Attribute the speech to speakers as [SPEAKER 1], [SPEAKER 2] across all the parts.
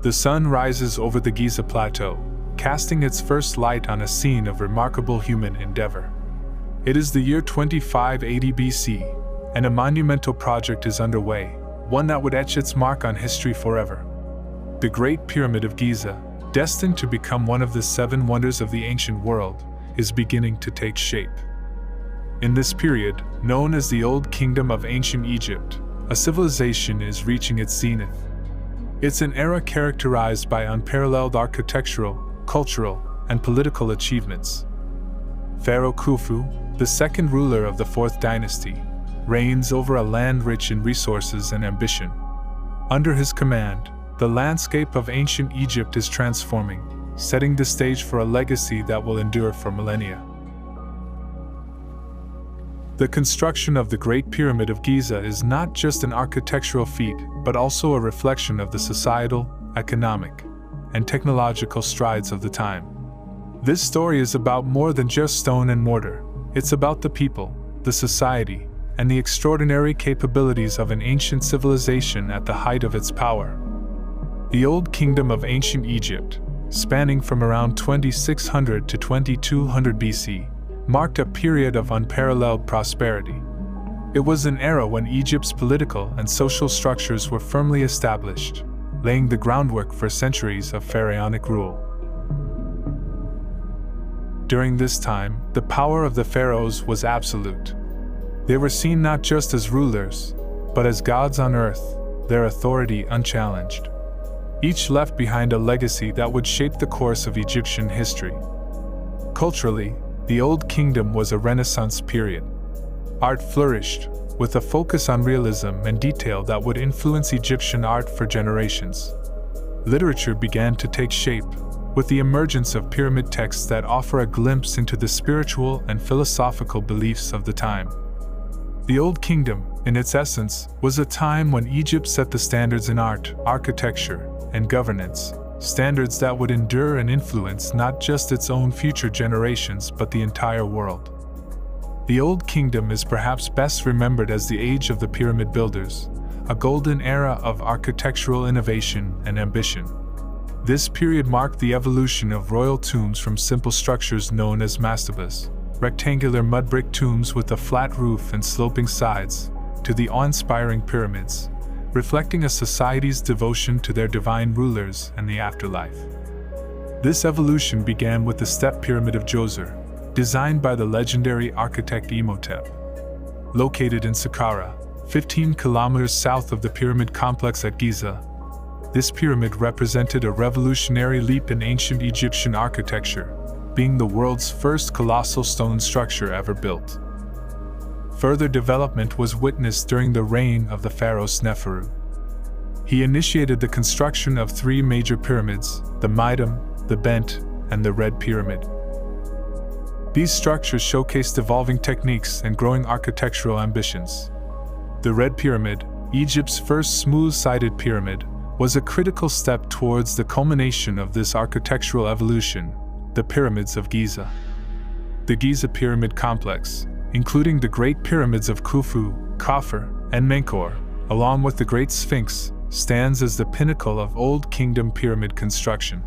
[SPEAKER 1] The sun rises over the Giza plateau, casting its first light on a scene of remarkable human endeavor. It is the year 2580 BC, and a monumental project is underway, one that would etch its mark on history forever. The Great Pyramid of Giza, destined to become one of the 7 wonders of the ancient world, is beginning to take shape. In this period, known as the Old Kingdom of Ancient Egypt, a civilization is reaching its zenith. It's an era characterized by unparalleled architectural, cultural, and political achievements. Pharaoh Khufu, the second ruler of the 4th dynasty, reigns over a land rich in resources and ambition. Under his command, the landscape of ancient Egypt is transforming, setting the stage for a legacy that will endure for millennia. The construction of the Great Pyramid of Giza is not just an architectural feat, but also a reflection of the societal, economic, and technological strides of the time. This story is about more than just stone and mortar. It's about the people, the society, and the extraordinary capabilities of an ancient civilization at the height of its power. The Old Kingdom of Ancient Egypt, spanning from around 2600 to 2200 BC, marked a period of unparalleled prosperity. It was an era when Egypt's political and social structures were firmly established, laying the groundwork for centuries of pharaonic rule. During this time, the power of the pharaohs was absolute. They were seen not just as rulers, but as gods on earth, their authority unchallenged. Each left behind a legacy that would shape the course of Egyptian history. Culturally, the Old Kingdom was a Renaissance period. Art flourished, with a focus on realism and detail that would influence Egyptian art for generations. Literature began to take shape, with the emergence of pyramid texts that offer a glimpse into the spiritual and philosophical beliefs of the time. The Old Kingdom, in its essence, was a time when Egypt set the standards in art, architecture, and governance, standards that would endure and influence not just its own future generations but the entire world. The Old Kingdom is perhaps best remembered as the age of the pyramid builders, a golden era of architectural innovation and ambition. This period marked the evolution of royal tombs from simple structures known as mastabas, rectangular mud brick tombs with a flat roof and sloping sides, to the awe-inspiring pyramids, reflecting a society's devotion to their divine rulers and the afterlife. This evolution began with the Step Pyramid of Djoser, designed by the legendary architect Imhotep. Located in Saqqara, 15 kilometers south of the pyramid complex at Giza, this pyramid represented a revolutionary leap in ancient Egyptian architecture, being the world's first colossal stone structure ever built. Further development was witnessed during the reign of the pharaoh Sneferu. He initiated the construction of 3 major pyramids, the Midim, the Bent, and the Red Pyramid. These structures showcased evolving techniques and growing architectural ambitions. The Red Pyramid, Egypt's first smooth-sided pyramid, was a critical step towards the culmination of this architectural evolution, the Pyramids of Giza. The Giza Pyramid Complex, including the Great Pyramids of Khufu, Khafre, and Menkaure, along with the Great Sphinx, stands as the pinnacle of Old Kingdom pyramid construction.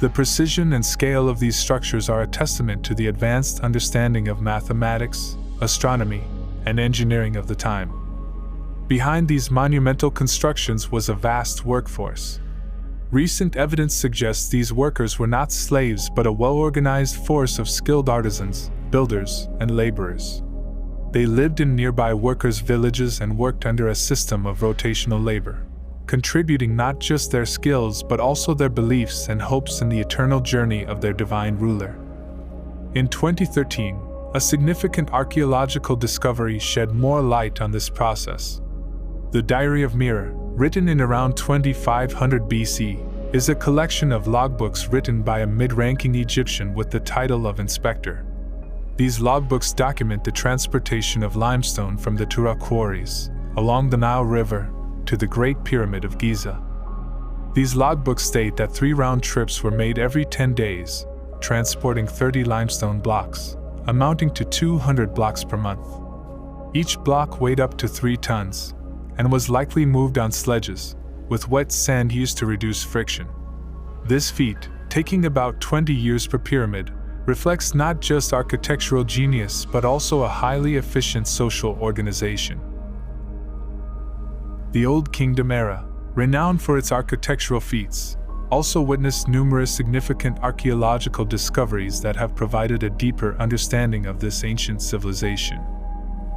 [SPEAKER 1] The precision and scale of these structures are a testament to the advanced understanding of mathematics, astronomy, and engineering of the time. Behind these monumental constructions was a vast workforce. Recent evidence suggests these workers were not slaves but a well-organized force of skilled artisans, builders, and laborers. They lived in nearby workers' villages and worked under a system of rotational labor, contributing not just their skills but also their beliefs and hopes in the eternal journey of their divine ruler. In 2013, a significant archaeological discovery shed more light on this process. The Diary of Mira, written in around 2500 BC, is a collection of logbooks written by a mid-ranking Egyptian with the title of inspector. These logbooks document the transportation of limestone from the Tura quarries, along the Nile River, to the Great Pyramid of Giza. These logbooks state that 3 round trips were made every 10 days, transporting 30 limestone blocks, amounting to 200 blocks per month. Each block weighed up to 3 tons, and was likely moved on sledges, with wet sand used to reduce friction. This feat, taking about 20 years per pyramid, reflects not just architectural genius but also a highly efficient social organization. The Old Kingdom era, renowned for its architectural feats, also witnessed numerous significant archaeological discoveries that have provided a deeper understanding of this ancient civilization.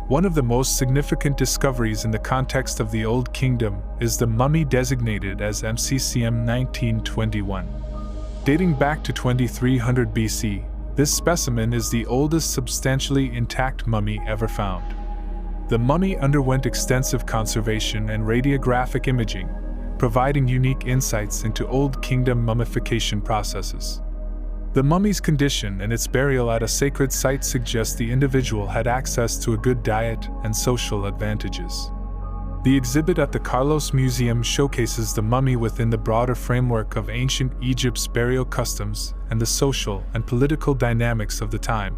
[SPEAKER 1] One of the most significant discoveries in the context of the Old Kingdom is the mummy designated as MCCM 1921. Dating back to 2300 BC, this specimen is the oldest substantially intact mummy ever found. The mummy underwent extensive conservation and radiographic imaging, providing unique insights into Old Kingdom mummification processes. The mummy's condition and its burial at a sacred site suggest the individual had access to a good diet and social advantages. The exhibit at the Carlos Museum showcases the mummy within the broader framework of ancient Egypt's burial customs and the social and political dynamics of the time.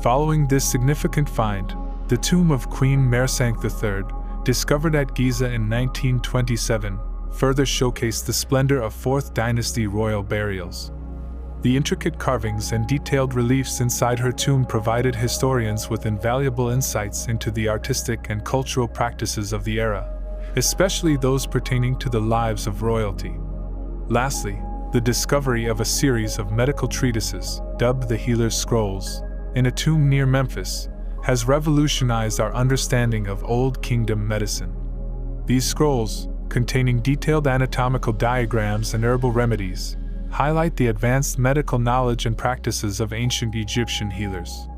[SPEAKER 1] Following this significant find, the tomb of Queen Merseynthe III, discovered at Giza in 1927, further showcased the splendor of 4th Dynasty royal burials. The intricate carvings and detailed reliefs inside her tomb provided historians with invaluable insights into the artistic and cultural practices of the era, especially those pertaining to the lives of royalty. Lastly, the discovery of a series of medical treatises, dubbed the Healer's Scrolls, in a tomb near Memphis, has revolutionized our understanding of Old Kingdom medicine. These scrolls, containing detailed anatomical diagrams and herbal remedies, highlight the advanced medical knowledge and practices of ancient Egyptian healers.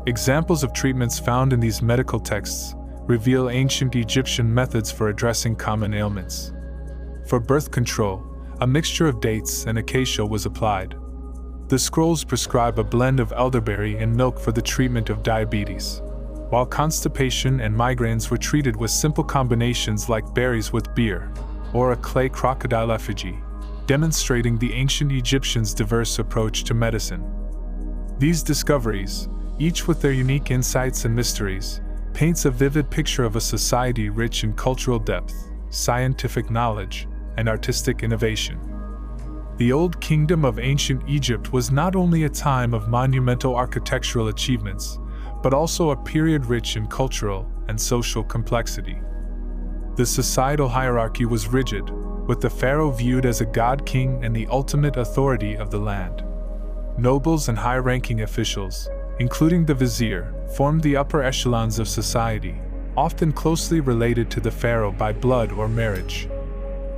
[SPEAKER 1] Examples of treatments found in these medical texts reveal ancient Egyptian methods for addressing common ailments. For birth control, a mixture of dates and acacia was applied. The scrolls prescribe a blend of elderberry and milk for the treatment of diabetes, while constipation and migraines were treated with simple combinations like berries with beer or a clay crocodile effigy, demonstrating the ancient Egyptians' diverse approach to medicine. These discoveries, each with their unique insights and mysteries, paints a vivid picture of a society rich in cultural depth, scientific knowledge, and artistic innovation. The Old Kingdom of ancient Egypt was not only a time of monumental architectural achievements, but also a period rich in cultural and social complexity. The societal hierarchy was rigid, with the pharaoh viewed as a god-king and the ultimate authority of the land. Nobles and high-ranking officials, including the vizier, formed the upper echelons of society, often closely related to the pharaoh by blood or marriage.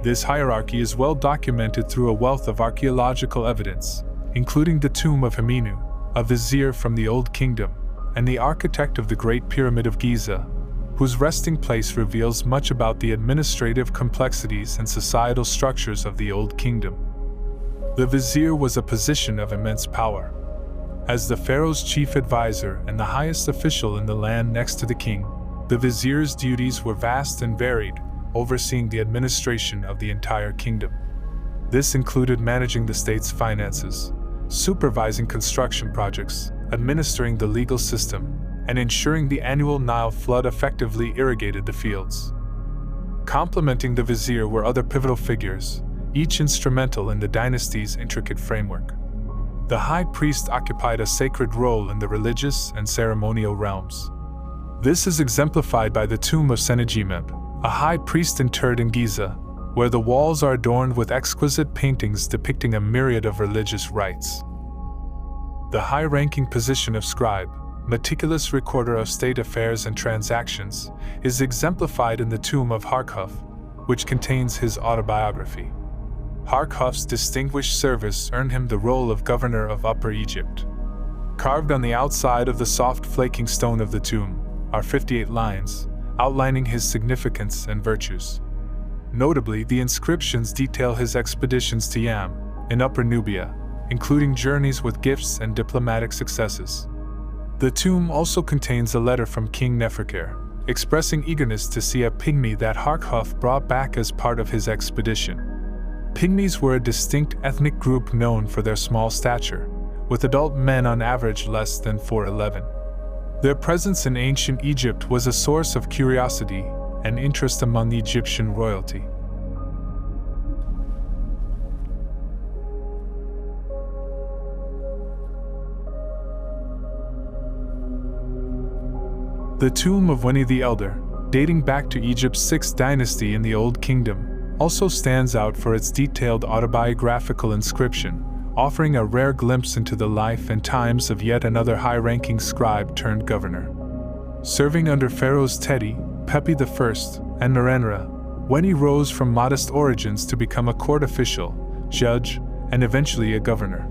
[SPEAKER 1] This hierarchy is well documented through a wealth of archaeological evidence, including the tomb of Heminu, a vizier from the Old Kingdom, and the architect of the Great Pyramid of Giza, whose resting place reveals much about the administrative complexities and societal structures of the Old Kingdom. The vizier was a position of immense power. As the pharaoh's chief advisor and the highest official in the land next to the king, the vizier's duties were vast and varied, overseeing the administration of the entire kingdom. This included managing the state's finances, supervising construction projects, administering the legal system, and ensuring the annual Nile flood effectively irrigated the fields. Complementing the vizier were other pivotal figures, each instrumental in the dynasty's intricate framework. The high priest occupied a sacred role in the religious and ceremonial realms. This is exemplified by the tomb of Senegimeb, a high priest interred in Giza, where the walls are adorned with exquisite paintings depicting a myriad of religious rites. The high-ranking position of scribe, meticulous recorder of state affairs and transactions, is exemplified in the tomb of Harkhuf, which contains his autobiography. Harkhuf's distinguished service earned him the role of governor of Upper Egypt. Carved on the outside of the soft flaking stone of the tomb are 58 lines, outlining his significance and virtues. Notably, the inscriptions detail his expeditions to Yam, in Upper Nubia, including journeys with gifts and diplomatic successes. The tomb also contains a letter from King Neferkare, expressing eagerness to see a pygmy that Harkhuf brought back as part of his expedition. Pygmies were a distinct ethnic group known for their small stature, with adult men on average less than 4'11". Their presence in ancient Egypt was a source of curiosity, and interest among Egyptian royalty. The tomb of Weni the Elder, dating back to Egypt's 6th dynasty in the Old Kingdom, also stands out for its detailed autobiographical inscription, offering a rare glimpse into the life and times of yet another high-ranking scribe turned governor. Serving under Pharaohs Teti, Pepi I, and Narenra, Weni rose from modest origins to become a court official, judge, and eventually a governor.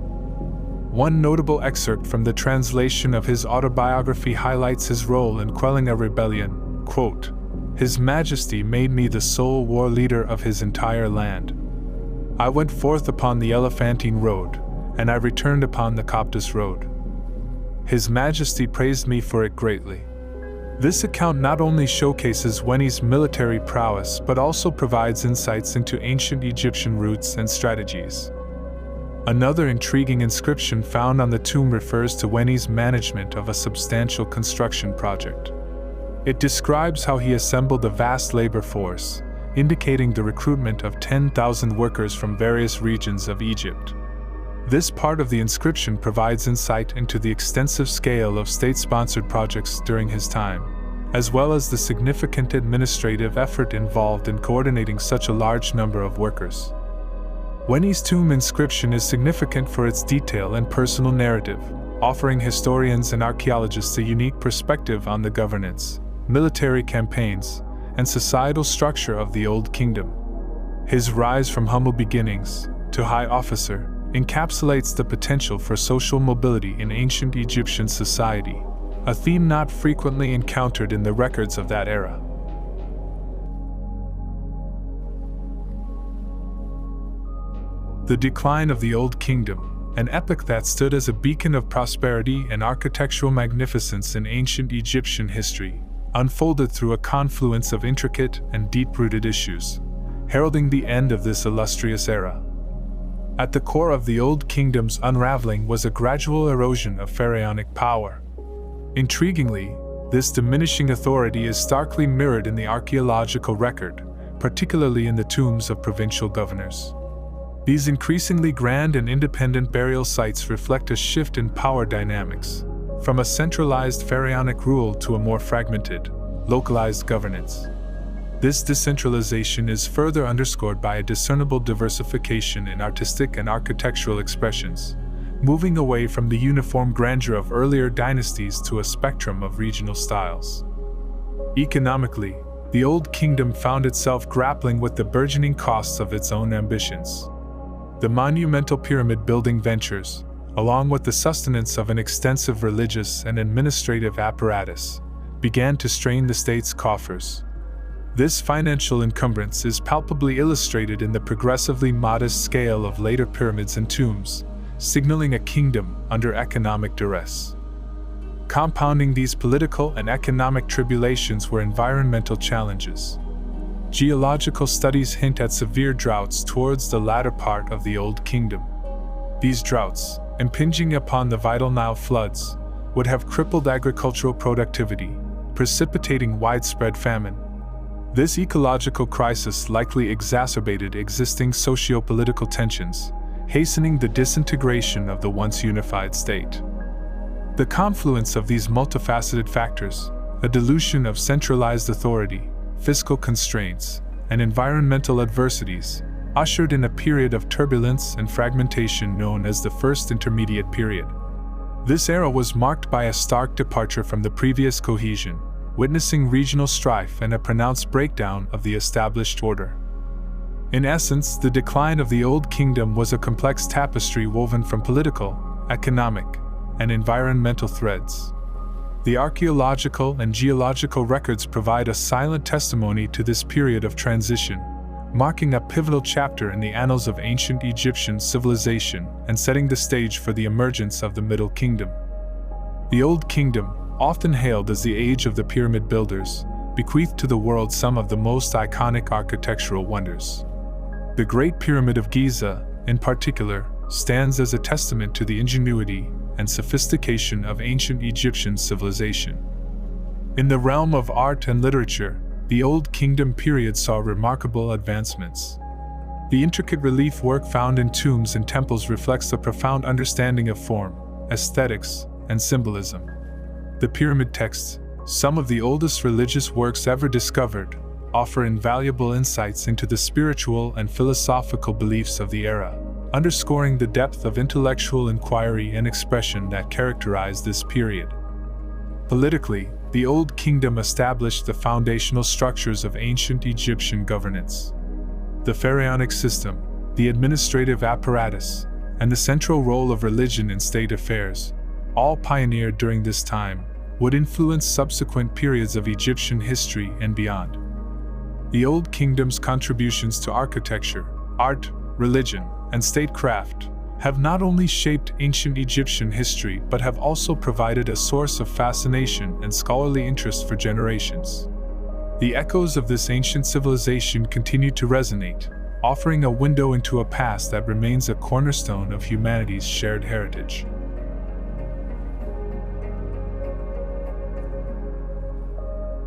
[SPEAKER 1] One notable excerpt from the translation of his autobiography highlights his role in quelling a rebellion, quote, "His Majesty made me the sole war leader of his entire land. I went forth upon the Elephantine road, and I returned upon the Coptus road. His Majesty praised me for it greatly." This account not only showcases Weni's military prowess but also provides insights into ancient Egyptian roots and strategies. Another intriguing inscription found on the tomb refers to Weni's management of a substantial construction project. It describes how he assembled a vast labor force, indicating the recruitment of 10,000 workers from various regions of Egypt. This part of the inscription provides insight into the extensive scale of state-sponsored projects during his time, as well as the significant administrative effort involved in coordinating such a large number of workers. Weni's tomb inscription is significant for its detail and personal narrative, offering historians and archaeologists a unique perspective on the governance, military campaigns, and societal structure of the Old Kingdom. His rise from humble beginnings to high officer encapsulates the potential for social mobility in ancient Egyptian society, a theme not frequently encountered in the records of that era. The decline of the Old Kingdom, an epoch that stood as a beacon of prosperity and architectural magnificence in ancient Egyptian history, unfolded through a confluence of intricate and deep-rooted issues, heralding the end of this illustrious era. At the core of the Old Kingdom's unraveling was a gradual erosion of pharaonic power. Intriguingly, this diminishing authority is starkly mirrored in the archaeological record, particularly in the tombs of provincial governors. These increasingly grand and independent burial sites reflect a shift in power dynamics, from a centralized pharaonic rule to a more fragmented, localized governance. This decentralization is further underscored by a discernible diversification in artistic and architectural expressions, moving away from the uniform grandeur of earlier dynasties to a spectrum of regional styles. Economically, the Old Kingdom found itself grappling with the burgeoning costs of its own ambitions. The monumental pyramid-building ventures, along with the sustenance of an extensive religious and administrative apparatus, began to strain the state's coffers. This financial encumbrance is palpably illustrated in the progressively modest scale of later pyramids and tombs, signaling a kingdom under economic duress. Compounding these political and economic tribulations were environmental challenges. Geological studies hint at severe droughts towards the latter part of the Old Kingdom. These droughts, impinging upon the vital Nile floods, would have crippled agricultural productivity, precipitating widespread famine. This ecological crisis likely exacerbated existing socio-political tensions, hastening the disintegration of the once unified state. The confluence of these multifaceted factors, a dilution of centralized authority, fiscal constraints, and environmental adversities, ushered in a period of turbulence and fragmentation known as the First Intermediate Period. This era was marked by a stark departure from the previous cohesion, witnessing regional strife and a pronounced breakdown of the established order. In essence, the decline of the Old Kingdom was a complex tapestry woven from political, economic, and environmental threads. The archaeological and geological records provide a silent testimony to this period of transition, marking a pivotal chapter in the annals of ancient Egyptian civilization and setting the stage for the emergence of the Middle Kingdom. The Old Kingdom, often hailed as the age of the pyramid builders, bequeathed to the world some of the most iconic architectural wonders. The Great Pyramid of Giza, in particular, stands as a testament to the ingenuity and sophistication of ancient Egyptian civilization. In the realm of art and literature, the Old Kingdom period saw remarkable advancements. The intricate relief work found in tombs and temples reflects a profound understanding of form, aesthetics, and symbolism. The pyramid texts, some of the oldest religious works ever discovered, offer invaluable insights into the spiritual and philosophical beliefs of the era, underscoring the depth of intellectual inquiry and expression that characterized this period. Politically, the Old Kingdom established the foundational structures of ancient Egyptian governance. The pharaonic system, the administrative apparatus, and the central role of religion in state affairs, all pioneered during this time, would influence subsequent periods of Egyptian history and beyond. The Old Kingdom's contributions to architecture, art, religion, and statecraft have not only shaped ancient Egyptian history but have also provided a source of fascination and scholarly interest for generations. The echoes of this ancient civilization continue to resonate, offering a window into a past that remains a cornerstone of humanity's shared heritage.